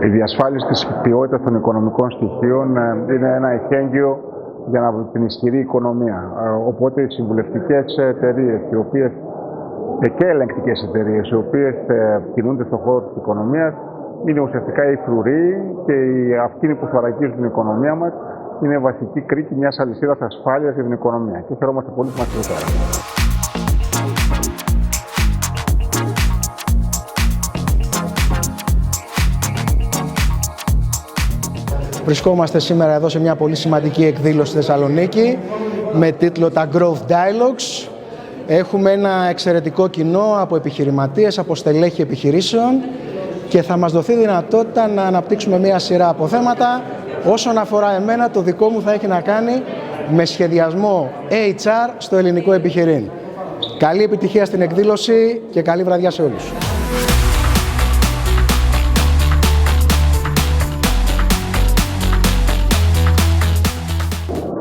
Η διασφάλιση της ποιότητας των οικονομικών στοιχείων είναι ένα εχέγγυο για την ισχυρή οικονομία. Οπότε οι συμβουλευτικές εταιρείες, και ελεγκτικές εταιρείες, οι οποίες κινούνται στον χώρο της οικονομίας, είναι ουσιαστικά οι φρουροί και αυτοί που θωρακίζουν την οικονομία μας. Είναι βασική κρίκη μιας αλυσίδας ασφάλειας για την οικονομία και χαιρόμαστε πολύ που μας εδώ. Βρισκόμαστε σήμερα εδώ σε μια πολύ σημαντική εκδήλωση στη Θεσσαλονίκη με τίτλο τα Growth Dialogues. Έχουμε ένα εξαιρετικό κοινό από επιχειρηματίες, από στελέχη επιχειρήσεων και θα μας δοθεί δυνατότητα να αναπτύξουμε μια σειρά από θέματα. Όσον αφορά εμένα, το δικό μου θα έχει να κάνει με σχεδιασμό HR στο ελληνικό επιχειρήν. Καλή επιτυχία στην εκδήλωση και καλή βραδιά σε όλους.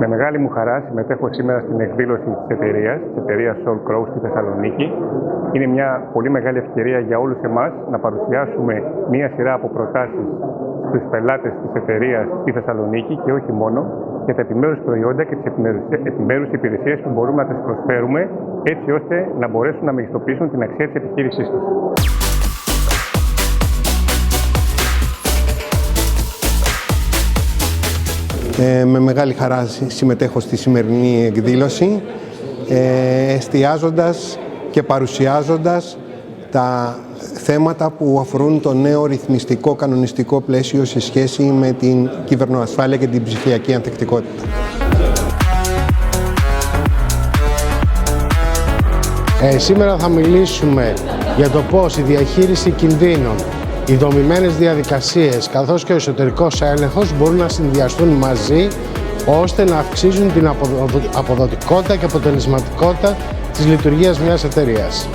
Με μεγάλη μου χαρά συμμετέχω σήμερα στην εκδήλωση της εταιρείας Sol Crow στη Θεσσαλονίκη. Είναι μια πολύ μεγάλη ευκαιρία για όλους εμάς να παρουσιάσουμε μια σειρά από προτάσεις στους πελάτες της εταιρείας στη Θεσσαλονίκη και όχι μόνο, για τα επιμέρους προϊόντα και τις επιμέρους υπηρεσίες που μπορούμε να τις προσφέρουμε, έτσι ώστε να μπορέσουν να μεγιστοποιήσουν την αξία της επιχείρησής τους. Με μεγάλη χαρά συμμετέχω στη σημερινή εκδήλωση, εστιάζοντας και παρουσιάζοντας τα θέματα που αφορούν το νέο ρυθμιστικό κανονιστικό πλαίσιο σε σχέση με την κυβερνοασφάλεια και την ψηφιακή ανθεκτικότητα. Σήμερα θα μιλήσουμε για το πώς η διαχείριση κινδύνων, οι δομημένες διαδικασίες καθώς και ο εσωτερικός έλεγχος μπορούν να συνδυαστούν μαζί ώστε να αυξήσουν την αποδοτικότητα και αποτελεσματικότητα της λειτουργίας μιας εταιρείας.